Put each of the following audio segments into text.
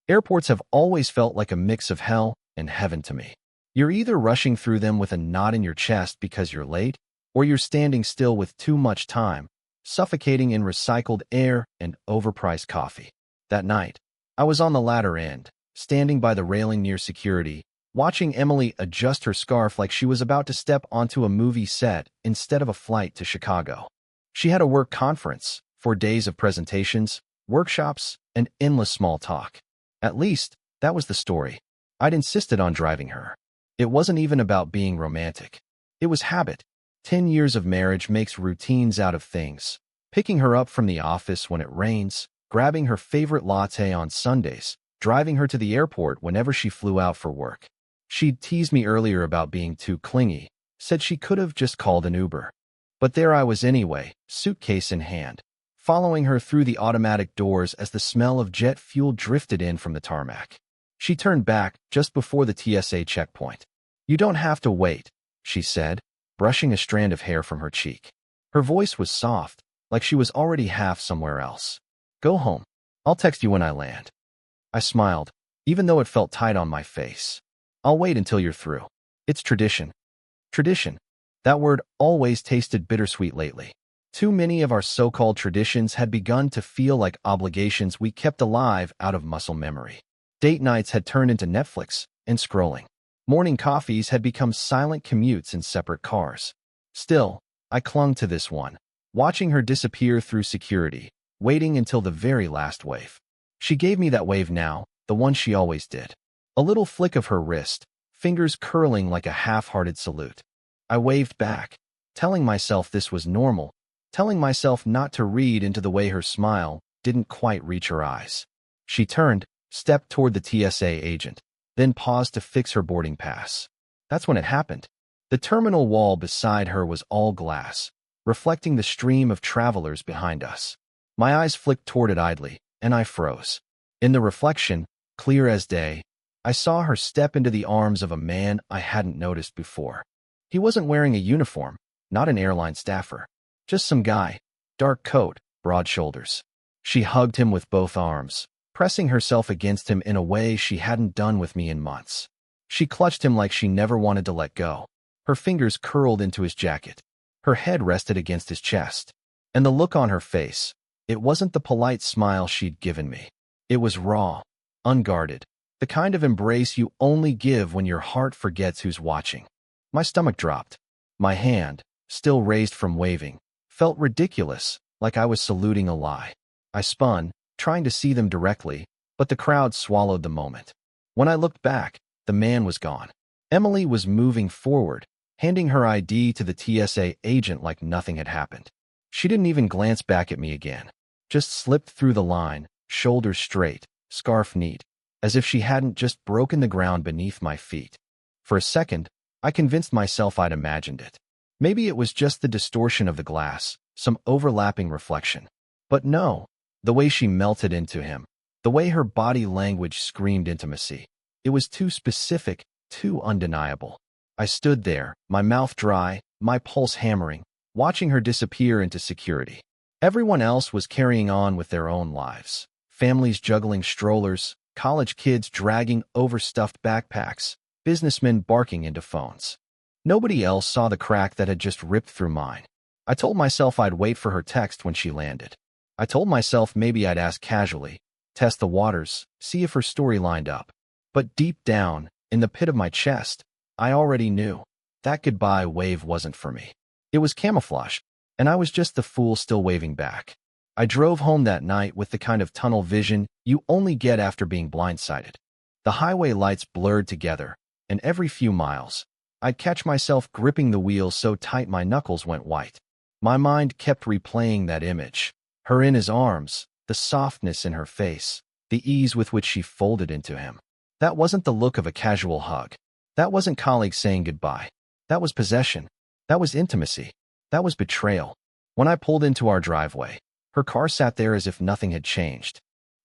Airports have always felt like a mix of hell and heaven to me. You're either rushing through them with a knot in your chest because you're late, or you're standing still with too much time, suffocating in recycled air and overpriced coffee. That night, I was on the latter end, standing by the railing near security, watching Emily adjust her scarf like she was about to step onto a movie set instead of a flight to Chicago. She had a work conference, 4 days of presentations, workshops, and endless small talk. At least, that was the story. I'd insisted on driving her. It wasn't even about being romantic. It was habit. 10 years of marriage makes routines out of things. Picking her up from the office when it rains, grabbing her favorite latte on Sundays, driving her to the airport whenever she flew out for work. She'd teased me earlier about being too clingy, said she could have just called an Uber. But there I was anyway, suitcase in hand, following her through the automatic doors as the smell of jet fuel drifted in from the tarmac. She turned back just before the TSA checkpoint. "You don't have to wait," she said, brushing a strand of hair from her cheek. Her voice was soft, like she was already half somewhere else. "Go home. I'll text you when I land." I smiled, even though it felt tight on my face. "I'll wait until you're through. It's tradition." Tradition. That word always tasted bittersweet lately. Too many of our so-called traditions had begun to feel like obligations we kept alive out of muscle memory. Date nights had turned into Netflix and scrolling. Morning coffees had become silent commutes in separate cars. Still, I clung to this one, watching her disappear through security, waiting until the very last wave. She gave me that wave now, the one she always did. A little flick of her wrist, fingers curling like a half-hearted salute. I waved back, telling myself this was normal, telling myself not to read into the way her smile didn't quite reach her eyes. She turned, stepped toward the TSA agent, then paused to fix her boarding pass. That's when it happened. The terminal wall beside her was all glass, reflecting the stream of travelers behind us. My eyes flicked toward it idly, and I froze. In the reflection, clear as day, I saw her step into the arms of a man I hadn't noticed before. He wasn't wearing a uniform, not an airline staffer. Just some guy, dark coat, broad shoulders. She hugged him with both arms, pressing herself against him in a way she hadn't done with me in months. She clutched him like she never wanted to let go. Her fingers curled into his jacket. Her head rested against his chest. And the look on her face, it wasn't the polite smile she'd given me. It was raw, unguarded, the kind of embrace you only give when your heart forgets who's watching. My stomach dropped. My hand, still raised from waving, felt ridiculous, like I was saluting a lie. I spun, trying to see them directly, but the crowd swallowed the moment. When I looked back, the man was gone. Emily was moving forward, handing her ID to the TSA agent like nothing had happened. She didn't even glance back at me again, just slipped through the line, shoulders straight, scarf neat, as if she hadn't just broken the ground beneath my feet. For a second, I convinced myself I'd imagined it. Maybe it was just the distortion of the glass, some overlapping reflection. But no, the way she melted into him, the way her body language screamed intimacy. It was too specific, too undeniable. I stood there, my mouth dry, my pulse hammering, watching her disappear into security. Everyone else was carrying on with their own lives. Families juggling strollers, college kids dragging overstuffed backpacks, businessmen barking into phones. Nobody else saw the crack that had just ripped through mine. I told myself I'd wait for her text when she landed. I told myself maybe I'd ask casually, test the waters, see if her story lined up. But deep down, in the pit of my chest, I already knew. That goodbye wave wasn't for me. It was camouflage, and I was just the fool still waving back. I drove home that night with the kind of tunnel vision you only get after being blindsided. The highway lights blurred together, and every few miles, I'd catch myself gripping the wheel so tight my knuckles went white. My mind kept replaying that image. Her in his arms, the softness in her face, the ease with which she folded into him. That wasn't the look of a casual hug. That wasn't colleagues saying goodbye. That was possession. That was intimacy. That was betrayal. When I pulled into our driveway, her car sat there as if nothing had changed.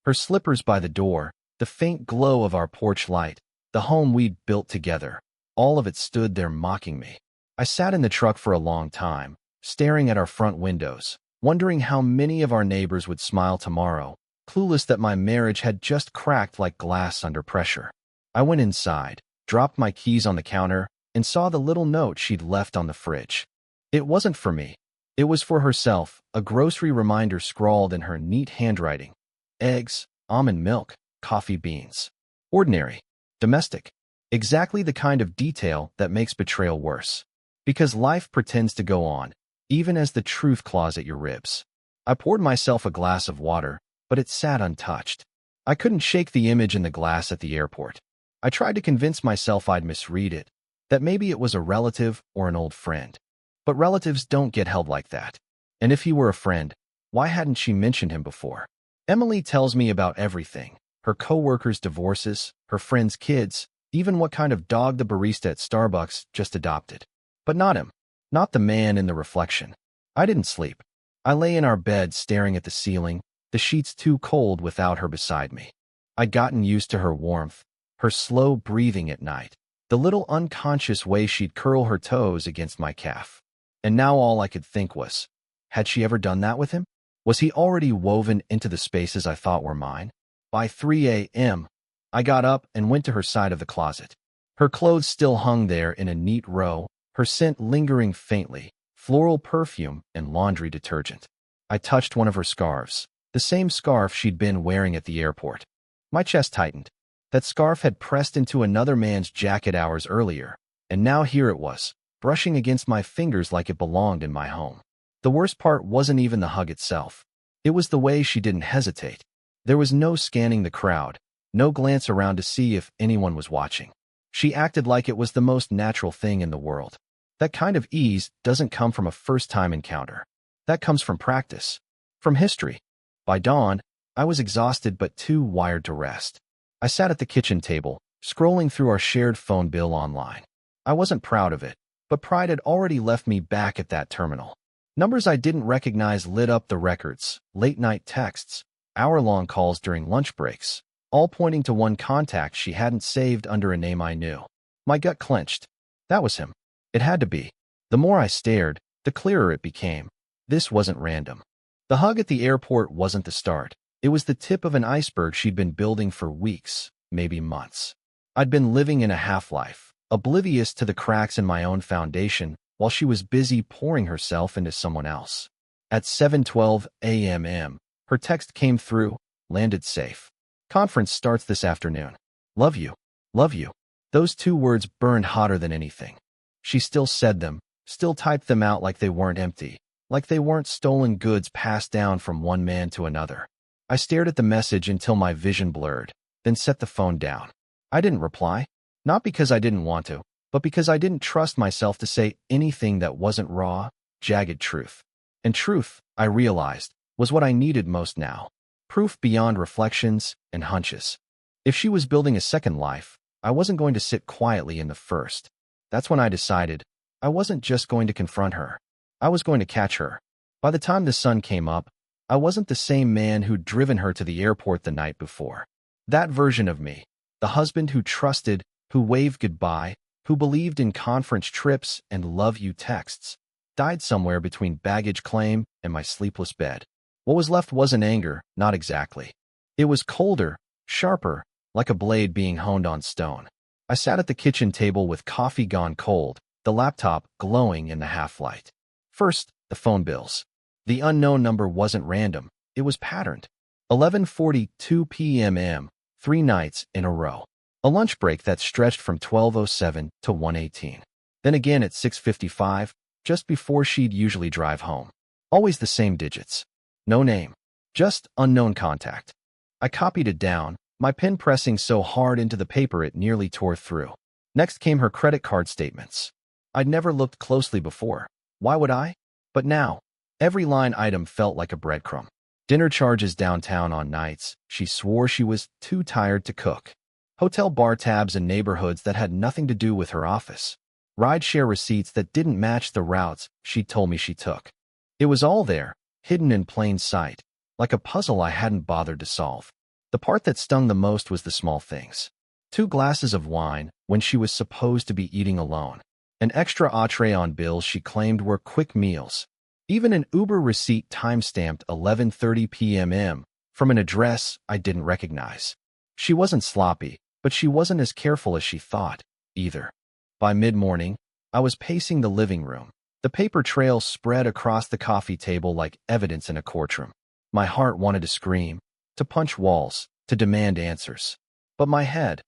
Her slippers by the door, the faint glow of our porch light, the home we'd built together, all of it stood there mocking me. I sat in the truck for a long time, staring at our front windows, wondering how many of our neighbors would smile tomorrow clueless that my marriage had just cracked like glass under pressure. I went inside, dropped my keys on the counter, and saw the little note she'd left on the fridge. It wasn't for me. It was for herself, a grocery reminder scrawled in her neat handwriting. Eggs, almond milk, coffee beans. Ordinary. Domestic. Exactly the kind of detail that makes betrayal worse. Because life pretends to go on, even as the truth claws at your ribs. I poured myself a glass of water, but it sat untouched. I couldn't shake the image in the glass at the airport. I tried to convince myself I'd misread it, that maybe it was a relative or an old friend. But relatives don't get held like that. And if he were a friend, why hadn't she mentioned him before? Emily tells me about everything. Her coworkers' divorces, her friends' kids, even what kind of dog the barista at Starbucks just adopted. But not him. Not the man in the reflection. I didn't sleep. I lay in our bed staring at the ceiling, the sheets too cold without her beside me. I'd gotten used to her warmth, her slow breathing at night, the little unconscious way she'd curl her toes against my calf. And now all I could think was, had she ever done that with him? Was he already woven into the spaces I thought were mine? By 3 a.m., I got up and went to her side of the closet. Her clothes still hung there in a neat row, her scent lingering faintly, floral perfume and laundry detergent. I touched one of her scarves, the same scarf she'd been wearing at the airport. My chest tightened. That scarf had pressed into another man's jacket hours earlier, and now here it was, brushing against my fingers like it belonged in my home. The worst part wasn't even the hug itself. It was the way she didn't hesitate. There was no scanning the crowd, no glance around to see if anyone was watching. She acted like it was the most natural thing in the world. That kind of ease doesn't come from a first-time encounter. That comes from practice, from history. By dawn, I was exhausted but too wired to rest. I sat at the kitchen table, scrolling through our shared phone bill online. I wasn't proud of it, but pride had already left me back at that terminal. Numbers I didn't recognize lit up the records, late-night texts, hour-long calls during lunch breaks, all pointing to one contact she hadn't saved under a name I knew. My gut clenched. That was him. It had to be. The more I stared, the clearer it became. This wasn't random. The hug at the airport wasn't the start. It was the tip of an iceberg she'd been building for weeks, maybe months. I'd been living in a half-life, oblivious to the cracks in my own foundation, while she was busy pouring herself into someone else. At 7:12 a.m., her text came through, landed safe. Conference starts this afternoon. Love you. Love you. Those two words burned hotter than anything. She still said them, still typed them out like they weren't empty, like they weren't stolen goods passed down from one man to another. I stared at the message until my vision blurred, then set the phone down. I didn't reply, not because I didn't want to, but because I didn't trust myself to say anything that wasn't raw, jagged truth. And truth, I realized, was what I needed most now. Proof beyond reflections and hunches. If she was building a second life, I wasn't going to sit quietly in the first. That's when I decided I wasn't just going to confront her. I was going to catch her. By the time the sun came up, I wasn't the same man who'd driven her to the airport the night before. That version of me, the husband who trusted, who waved goodbye, who believed in conference trips and love you texts, died somewhere between baggage claim and my sleepless bed. What was left wasn't anger, not exactly. It was colder, sharper, like a blade being honed on stone. I sat at the kitchen table with coffee gone cold, the laptop glowing in the half-light. First, the phone bills. The unknown number wasn't random, it was patterned. 11:42 p.m., 3 nights in a row. A lunch break that stretched from 12:07 to 1:18. Then again at 6:55, just before she'd usually drive home. Always the same digits. No name. Just unknown contact. I copied it down, my pen pressing so hard into the paper it nearly tore through. Next came her credit card statements. I'd never looked closely before. Why would I? But now, every line item felt like a breadcrumb. Dinner charges downtown on nights she swore she was too tired to cook. Hotel bar tabs in neighborhoods that had nothing to do with her office. Rideshare receipts that didn't match the routes she told me she took. It was all there, hidden in plain sight, like a puzzle I hadn't bothered to solve. The part that stung the most was the small things. 2 glasses of wine when she was supposed to be eating alone. An extra entree on bills she claimed were quick meals. Even an Uber receipt time-stamped 11:30 p.m. from an address I didn't recognize. She wasn't sloppy, but she wasn't as careful as she thought, either. By mid-morning, I was pacing the living room. The paper trail spread across the coffee table like evidence in a courtroom. My heart wanted to scream, to punch walls, to demand answers. But my head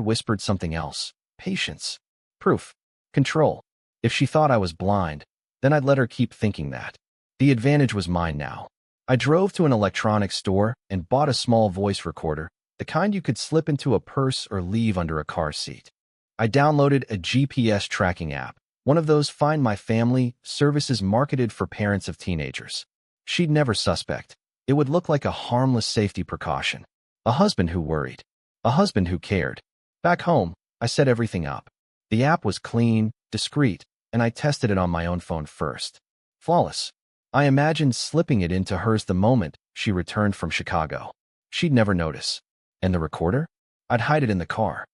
whispered something else. Patience. Proof. Control. If she thought I was blind, then I'd let her keep thinking that. The advantage was mine now. I drove to an electronics store and bought a small voice recorder, the kind you could slip into a purse or leave under a car seat. I downloaded a GPS tracking app, one of those Find My Family services marketed for parents of teenagers. She'd never suspect. It would look like a harmless safety precaution. A husband who worried. A husband who cared. Back home, I set everything up. The app was clean, discreet, and I tested it on my own phone first. Flawless. I imagined slipping it into hers the moment she returned from Chicago. She'd never notice. And the recorder? I'd hide it in the car.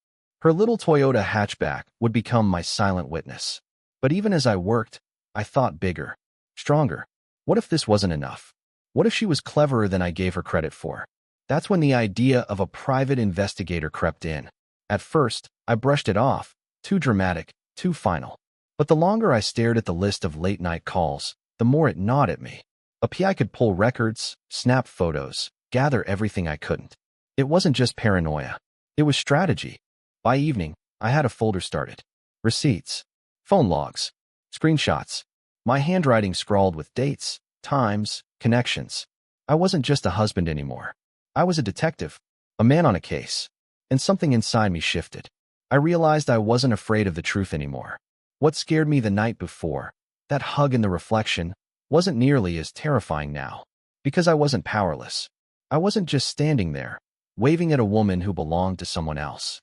Her little Toyota hatchback would become my silent witness. But even as I worked, I thought bigger, stronger. What if this wasn't enough? What if she was cleverer than I gave her credit for? That's when the idea of a private investigator crept in. At first, I brushed it off. Too dramatic, too final. But the longer I stared at the list of late-night calls, the more it gnawed at me. A PI could pull records, snap photos, gather everything I couldn't. It wasn't just paranoia. It was strategy. By evening, I had a folder started. Receipts, phone logs, screenshots. My handwriting scrawled with dates, times, connections. I wasn't just a husband anymore. I was a detective, a man on a case. And something inside me shifted. I realized I wasn't afraid of the truth anymore. What scared me the night before, that hug in the reflection, wasn't nearly as terrifying now. Because I wasn't powerless. I wasn't just standing there, waving at a woman who belonged to someone else.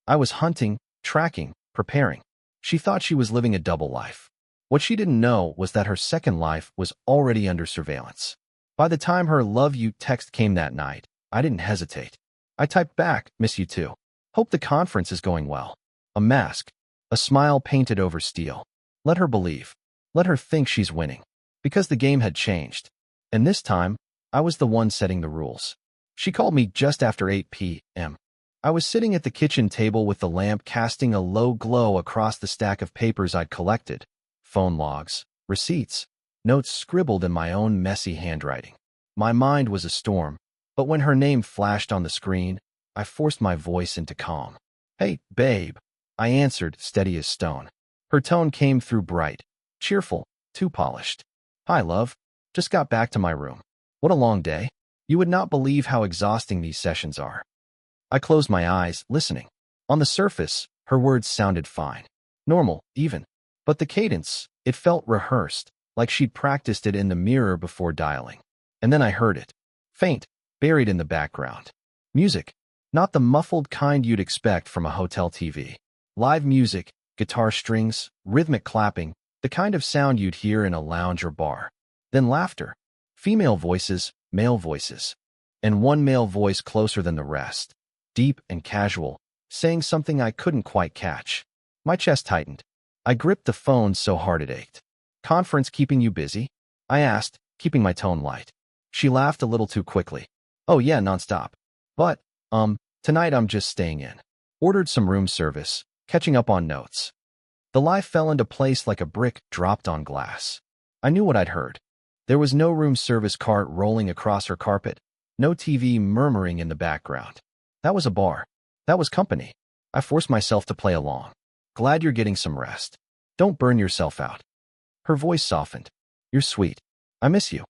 I was hunting, tracking, preparing. She thought she was living a double life. What she didn't know was that her second life was already under surveillance. By the time her love you text came that night, I didn't hesitate. I typed back, miss you too. Hope the conference is going well. A mask. A smile painted over steel. Let her believe. Let her think she's winning. Because the game had changed. And this time, I was the one setting the rules. She called me just after 8 p.m. I was sitting at the kitchen table with the lamp casting a low glow across the stack of papers I'd collected. Phone logs, receipts, notes scribbled in my own messy handwriting. My mind was a storm, but when her name flashed on the screen, I forced my voice into calm. Hey, babe, I answered, steady as stone. Her tone came through bright, cheerful, too polished. Hi, love. Just got back to my room. What a long day. You would not believe how exhausting these sessions are. I closed my eyes, listening. On the surface, her words sounded fine. Normal, even. But the cadence, it felt rehearsed, like she'd practiced it in the mirror before dialing. And then I heard it. Faint, buried in the background. Music. Not the muffled kind you'd expect from a hotel TV. Live music, guitar strings, rhythmic clapping, the kind of sound you'd hear in a lounge or bar. Then laughter. Female voices, male voices. And one male voice closer than the rest. Deep and casual, saying something I couldn't quite catch. My chest tightened. I gripped the phone so hard it ached. Conference keeping you busy? I asked, keeping my tone light. She laughed a little too quickly. Oh yeah, nonstop. But, tonight I'm just staying in. Ordered some room service, catching up on notes. The lie fell into place like a brick dropped on glass. I knew what I'd heard. There was no room service cart rolling across her carpet, no TV murmuring in the background. That was a bar. That was company. I forced myself to play along. Glad you're getting some rest. Don't burn yourself out. Her voice softened. You're sweet. I miss you.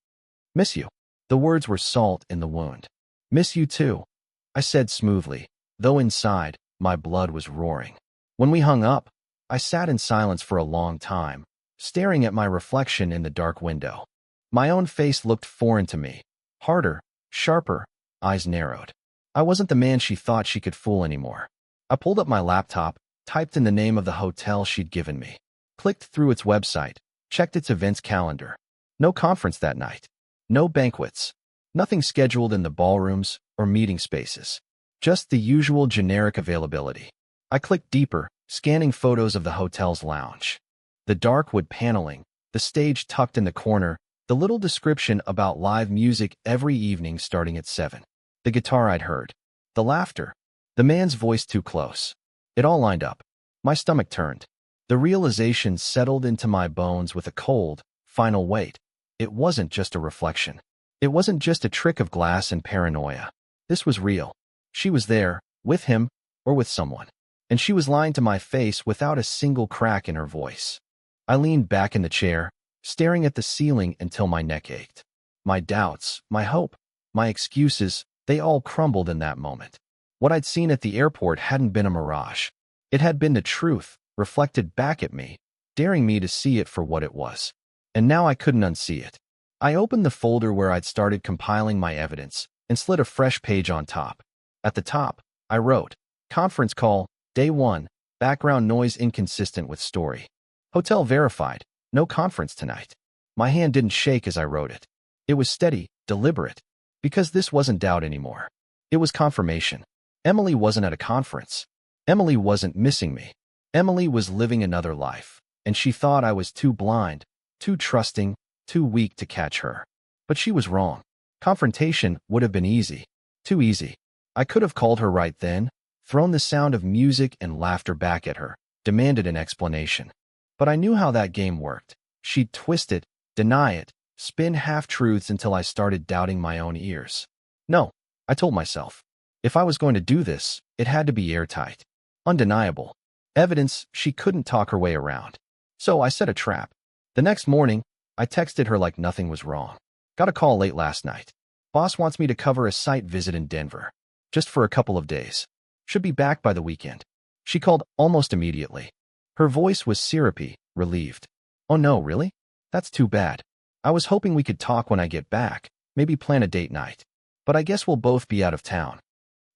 Miss you. The words were salt in the wound. Miss you too, I said smoothly, though inside, my blood was roaring. When we hung up, I sat in silence for a long time, staring at my reflection in the dark window. My own face looked foreign to me. Harder, sharper, eyes narrowed. I wasn't the man she thought she could fool anymore. I pulled up my laptop, typed in the name of the hotel she'd given me, clicked through its website, checked its events calendar. No conference that night. No banquets. Nothing scheduled in the ballrooms or meeting spaces. Just the usual generic availability. I clicked deeper, scanning photos of the hotel's lounge. The dark wood paneling, the stage tucked in the corner, The little description about live music every evening starting at 7. The guitar I'd heard. The laughter. The man's voice too close. It all lined up. My stomach turned. The realization settled into my bones with a cold, final weight. It wasn't just a reflection. It wasn't just a trick of glass and paranoia. This was real. She was there, with him, or with someone. And she was lying to my face without a single crack in her voice. I leaned back in the chair, staring at the ceiling until my neck ached. My doubts, my hope, my excuses, they all crumbled in that moment. What I'd seen at the airport hadn't been a mirage. It had been the truth, reflected back at me, daring me to see it for what it was. And now I couldn't unsee it. I opened the folder where I'd started compiling my evidence and slid a fresh page on top. At the top, I wrote, "Conference call, day 1, background noise inconsistent with story. Hotel verified, no conference tonight." My hand didn't shake as I wrote it. It was steady, deliberate, because this wasn't doubt anymore. It was confirmation. Emily wasn't at a conference. Emily wasn't missing me. Emily was living another life, and she thought I was too blind, too trusting, too weak to catch her. But she was wrong. Confrontation would have been easy. Too easy. I could have called her right then, thrown the sound of music and laughter back at her, demanded an explanation. But I knew how that game worked. She'd twist it, deny it, spin half-truths until I started doubting my own ears. No, I told myself. If I was going to do this, it had to be airtight. Undeniable. Evidence she couldn't talk her way around. So I set a trap. The next morning, I texted her like nothing was wrong. Got a call late last night. Boss wants me to cover a site visit in Denver. Just for a couple of days. Should be back by the weekend. She called almost immediately. Her voice was syrupy, relieved. "Oh no, really? That's too bad. I was hoping we could talk when I get back, maybe plan a date night. But I guess we'll both be out of town."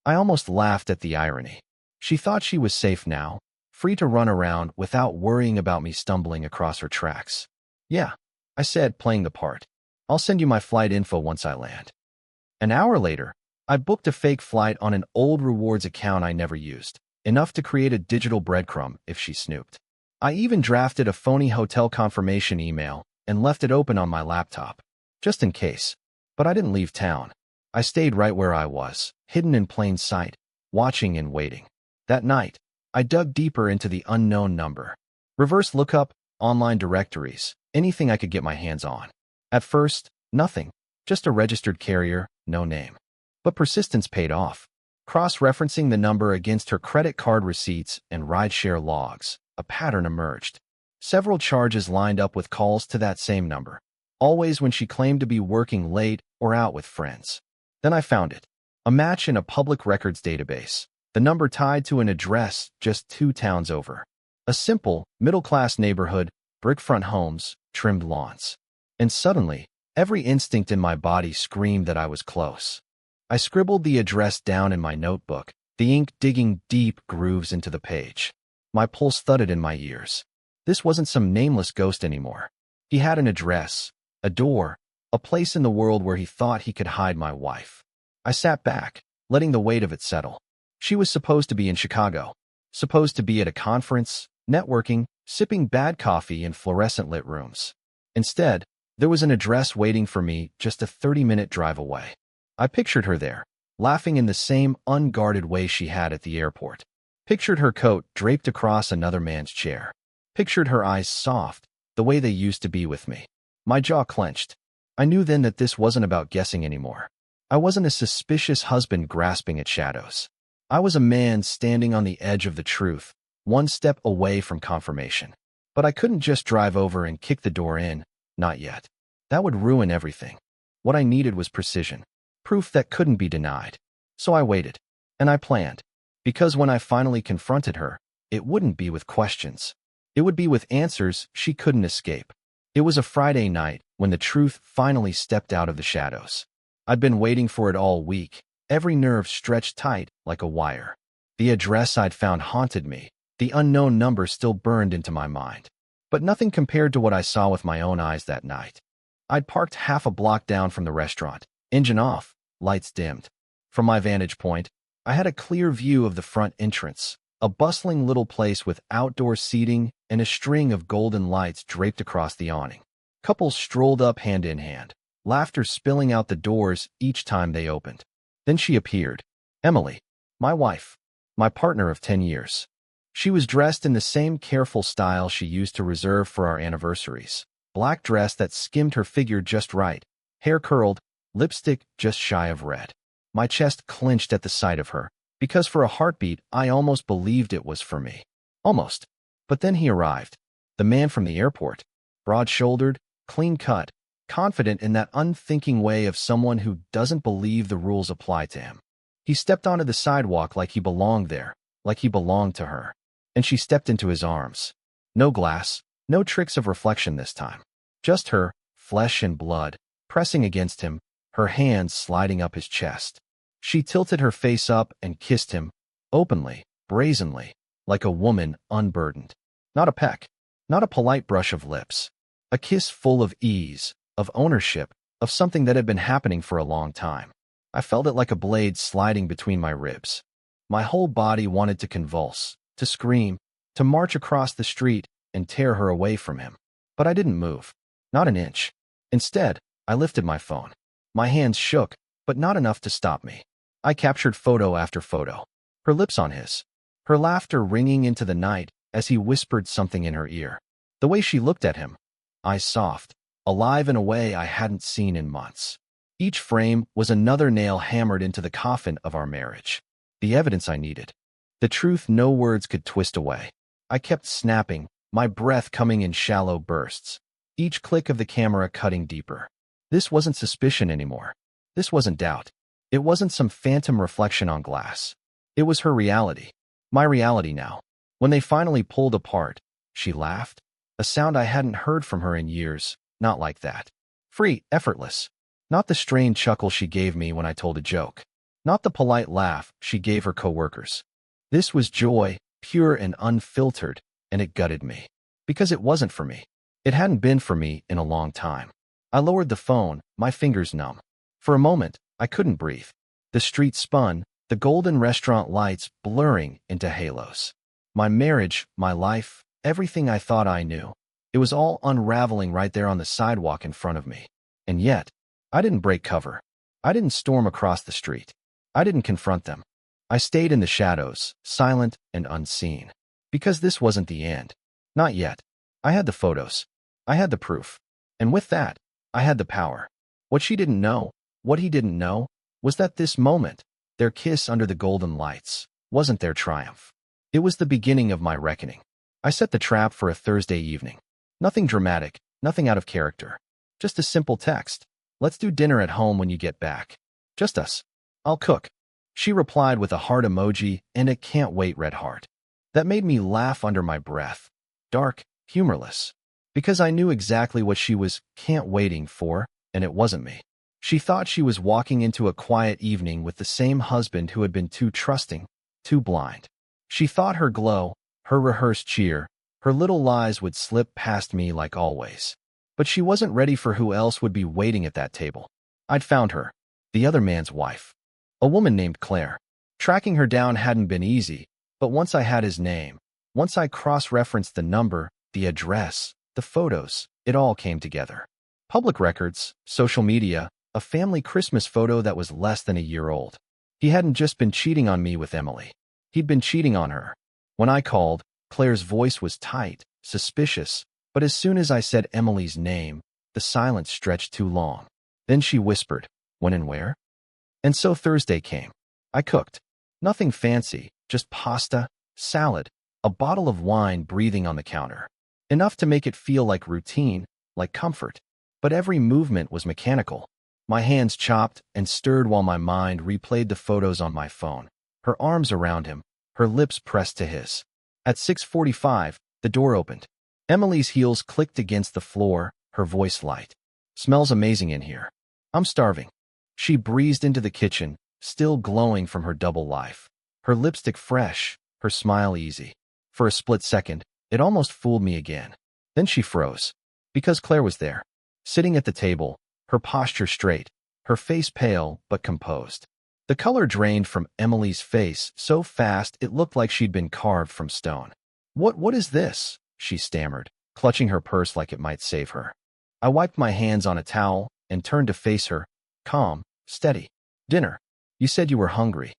I almost laughed at the irony. She thought she was safe now, free to run around without worrying about me stumbling across her tracks. "Yeah," I said, playing the part. "I'll send you my flight info once I land." An hour later, I booked a fake flight on an old rewards account I never used, enough to create a digital breadcrumb if she snooped. I even drafted a phony hotel confirmation email and left it open on my laptop, just in case. But I didn't leave town. I stayed right where I was, hidden in plain sight, watching and waiting. That night, I dug deeper into the unknown number. Reverse lookup, online directories, anything I could get my hands on. At first, nothing, just a registered carrier, no name. But persistence paid off. Cross-referencing the number against her credit card receipts and rideshare logs, a pattern emerged. Several charges lined up with calls to that same number, always when she claimed to be working late or out with friends. Then I found it. A match in a public records database. The number tied to an address just 2 towns over. A simple, middle-class neighborhood, brick-front homes, trimmed lawns. And suddenly, every instinct in my body screamed that I was close. I scribbled the address down in my notebook, the ink digging deep grooves into the page. My pulse thudded in my ears. This wasn't some nameless ghost anymore. He had an address, a door, a place in the world where he thought he could hide my wife. I sat back, letting the weight of it settle. She was supposed to be in Chicago, supposed to be at a conference, networking, sipping bad coffee in fluorescent-lit rooms. Instead, there was an address waiting for me just a 30-minute drive away. I pictured her there, laughing in the same unguarded way she had at the airport. Pictured her coat draped across another man's chair. Pictured her eyes soft, the way they used to be with me. My jaw clenched. I knew then that this wasn't about guessing anymore. I wasn't a suspicious husband grasping at shadows. I was a man standing on the edge of the truth, one step away from confirmation. But I couldn't just drive over and kick the door in, not yet. That would ruin everything. What I needed was precision, proof that couldn't be denied. So I waited, and I planned. Because when I finally confronted her, it wouldn't be with questions. It would be with answers she couldn't escape. It was a Friday night when the truth finally stepped out of the shadows. I'd been waiting for it all week, every nerve stretched tight like a wire. The address I'd found haunted me. The unknown number still burned into my mind. But nothing compared to what I saw with my own eyes that night. I'd parked half a block down from the restaurant, engine off, lights dimmed. From my vantage point, I had a clear view of the front entrance, a bustling little place with outdoor seating and a string of golden lights draped across the awning. Couples strolled up hand in hand, laughter spilling out the doors each time they opened. Then she appeared. Emily, my wife, my partner of 10 years. She was dressed in the same careful style she used to reserve for our anniversaries. Black dress that skimmed her figure just right, hair curled, lipstick just shy of red. My chest clenched at the sight of her, because for a heartbeat I almost believed it was for me. Almost. But then he arrived. The man from the airport. Broad-shouldered, clean-cut, confident in that unthinking way of someone who doesn't believe the rules apply to him. He stepped onto the sidewalk like he belonged there, like he belonged to her. And she stepped into his arms. No glass, no tricks of reflection this time. Just her, flesh and blood, pressing against him, her hands sliding up his chest. She tilted her face up and kissed him, openly, brazenly, like a woman unburdened. Not a peck, not a polite brush of lips. A kiss full of ease, of ownership, of something that had been happening for a long time. I felt it like a blade sliding between my ribs. My whole body wanted to convulse, to scream, to march across the street and tear her away from him. But I didn't move. Not an inch. Instead, I lifted my phone. My hands shook, but not enough to stop me. I captured photo after photo. Her lips on his. Her laughter ringing into the night as he whispered something in her ear. The way she looked at him. Eyes soft, alive in a way I hadn't seen in months. Each frame was another nail hammered into the coffin of our marriage. The evidence I needed. The truth no words could twist away. I kept snapping, my breath coming in shallow bursts. Each click of the camera cutting deeper. This wasn't suspicion anymore. This wasn't doubt. It wasn't some phantom reflection on glass. It was her reality. My reality now. When they finally pulled apart, she laughed. A sound I hadn't heard from her in years, not like that. Free, effortless. Not the strained chuckle she gave me when I told a joke. Not the polite laugh she gave her coworkers. This was joy, pure and unfiltered, and it gutted me. Because it wasn't for me. It hadn't been for me in a long time. I lowered the phone, my fingers numb. For a moment, I couldn't breathe. The street spun, the golden restaurant lights blurring into halos. My marriage, my life, everything I thought I knew. It was all unraveling right there on the sidewalk in front of me. And yet, I didn't break cover. I didn't storm across the street. I didn't confront them. I stayed in the shadows, silent and unseen. Because this wasn't the end. Not yet. I had the photos. I had the proof. And with that, I had the power. What she didn't know, what he didn't know, was that this moment, their kiss under the golden lights, wasn't their triumph. It was the beginning of my reckoning. I set the trap for a Thursday evening. Nothing dramatic, nothing out of character. Just a simple text. Let's do dinner at home when you get back. Just us. I'll cook. She replied with a heart emoji and a can't wait red heart. That made me laugh under my breath. Dark, humorless. Because I knew exactly what she was can't waiting for, and it wasn't me. She thought she was walking into a quiet evening with the same husband who had been too trusting, too blind. She thought her glow, her rehearsed cheer, her little lies would slip past me like always. But she wasn't ready for who else would be waiting at that table. I'd found her, the other man's wife. A woman named Claire. Tracking her down hadn't been easy, but once I had his name, once I cross-referenced the number, the address, the photos, it all came together. Public records, social media, a family Christmas photo that was less than a year old. He hadn't just been cheating on me with Emily. He'd been cheating on her. When I called, Claire's voice was tight, suspicious, but as soon as I said Emily's name, the silence stretched too long. Then she whispered, "When and where?" And so Thursday came. I cooked. Nothing fancy, just pasta, salad, a bottle of wine breathing on the counter. Enough to make it feel like routine, like comfort. But every movement was mechanical. My hands chopped and stirred while my mind replayed the photos on my phone. Her arms around him, her lips pressed to his. At 6:45, the door opened. Emily's heels clicked against the floor, her voice light. "Smells amazing in here. I'm starving." She breezed into the kitchen, still glowing from her double life. Her lipstick fresh, her smile easy. For a split second, it almost fooled me again. Then she froze. Because Claire was there. Sitting at the table, her posture straight, her face pale but composed. The color drained from Emily's face so fast it looked like she'd been carved from stone. What is this?" she stammered, clutching her purse like it might save her. I wiped my hands on a towel and turned to face her, calm, steady. Dinner. You said you were hungry.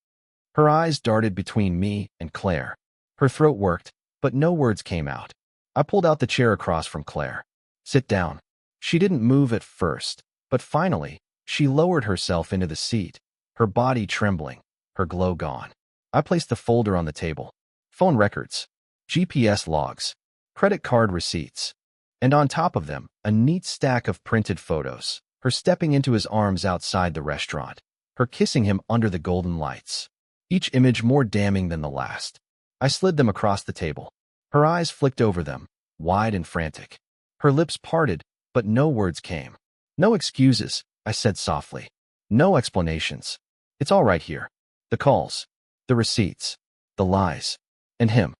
Her eyes darted between me and Claire. Her throat worked, but no words came out. I pulled out the chair across from Claire. Sit down. She didn't move at first, but finally, she lowered herself into the seat, her body trembling, her glow gone. I placed the folder on the table. Phone records, GPS logs, credit card receipts, and on top of them, a neat stack of printed photos. Her stepping into his arms outside the restaurant, her kissing him under the golden lights. Each image more damning than the last. I slid them across the table. Her eyes flicked over them, wide and frantic. Her lips parted, but no words came. No excuses, I said softly. No explanations. It's all right here. The calls, the receipts, the lies, and him.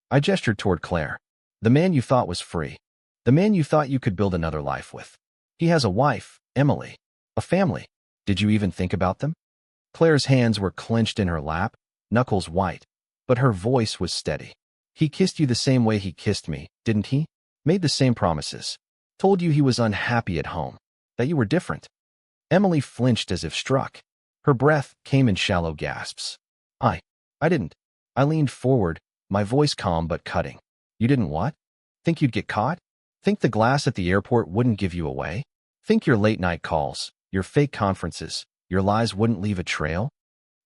I gestured toward Claire. The man you thought was free. The man you thought you could build another life with. He has a wife, Emily. A family. Did you even think about them? Claire's hands were clenched in her lap, knuckles white, but her voice was steady. He kissed you the same way he kissed me, didn't he? Made the same promises. Told you he was unhappy at home. That you were different. Emily flinched as if struck. Her breath came in shallow gasps. I didn't. I leaned forward, my voice calm but cutting. You didn't what? Think you'd get caught? Think the glass at the airport wouldn't give you away? Think your late-night calls, your fake conferences, your lies wouldn't leave a trail?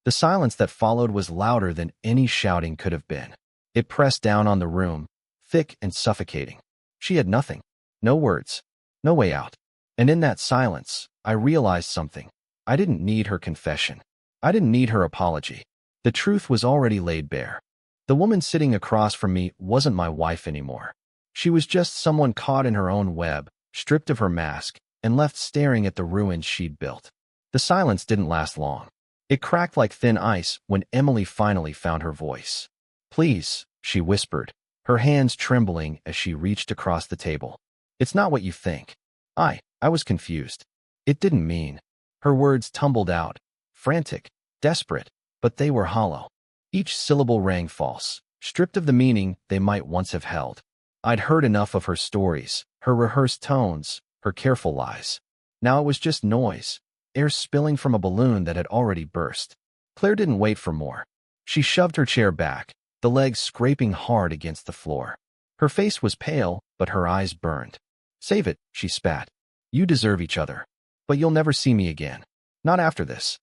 The silence that followed was louder than any shouting could have been. It pressed down on the room, thick and suffocating. She had nothing. No words. No way out. And in that silence, I realized something. I didn't need her confession. I didn't need her apology. The truth was already laid bare. The woman sitting across from me wasn't my wife anymore. She was just someone caught in her own web, stripped of her mask, and left staring at the ruins she'd built. The silence didn't last long. It cracked like thin ice when Emily finally found her voice. Please, she whispered, her hands trembling as she reached across the table. It's not what you think. I was confused. It didn't mean. Her words tumbled out, frantic, desperate, but they were hollow. Each syllable rang false, stripped of the meaning they might once have held. I'd heard enough of her stories, her rehearsed tones, her careful lies. Now it was just noise, air spilling from a balloon that had already burst. Claire didn't wait for more. She shoved her chair back, the legs scraping hard against the floor. Her face was pale, but her eyes burned. Save it, she spat. You deserve each other. But you'll never see me again. Not after this.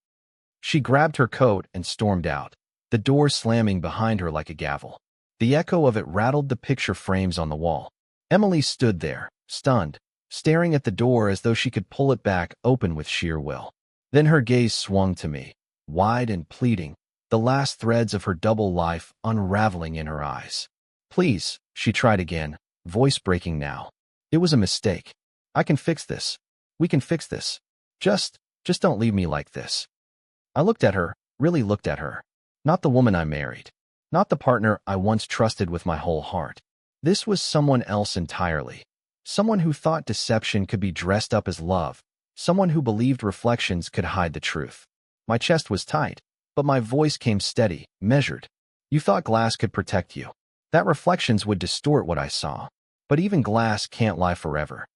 She grabbed her coat and stormed out, the door slamming behind her like a gavel. The echo of it rattled the picture frames on the wall. Emily stood there, stunned, staring at the door as though she could pull it back open with sheer will. Then her gaze swung to me, wide and pleading, the last threads of her double life unraveling in her eyes. Please, she tried again, voice breaking now. It was a mistake. I can fix this. We can fix this. Just don't leave me like this. I looked at her, really looked at her. Not the woman I married. Not the partner I once trusted with my whole heart. This was someone else entirely. Someone who thought deception could be dressed up as love. Someone who believed reflections could hide the truth. My chest was tight, but my voice came steady, measured. You thought glass could protect you. That reflections would distort what I saw. But even glass can't lie forever.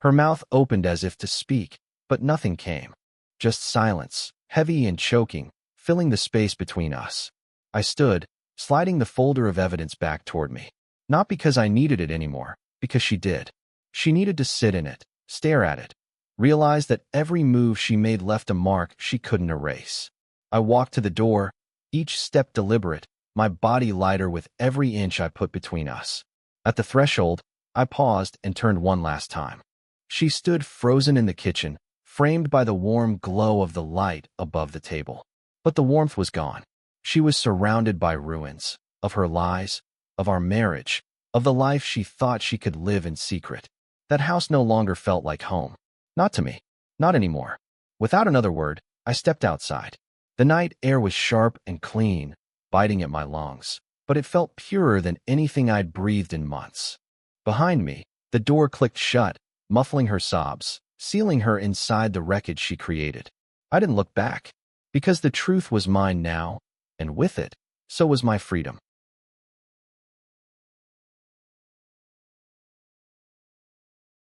Her mouth opened as if to speak, but nothing came. Just silence, heavy and choking, filling the space between us. I stood, sliding the folder of evidence back toward me. Not because I needed it anymore, because she did. She needed to sit in it, stare at it, realize that every move she made left a mark she couldn't erase. I walked to the door, each step deliberate, my body lighter with every inch I put between us. At the threshold, I paused and turned one last time. She stood frozen in the kitchen, framed by the warm glow of the light above the table. But the warmth was gone. She was surrounded by ruins, of her lies, of our marriage, of the life she thought she could live in secret. That house no longer felt like home. Not to me. Not anymore. Without another word, I stepped outside. The night air was sharp and clean, biting at my lungs, but it felt purer than anything I'd breathed in months. Behind me, the door clicked shut, muffling her sobs, sealing her inside the wreckage she created. I didn't look back, because the truth was mine now, and with it, so was my freedom.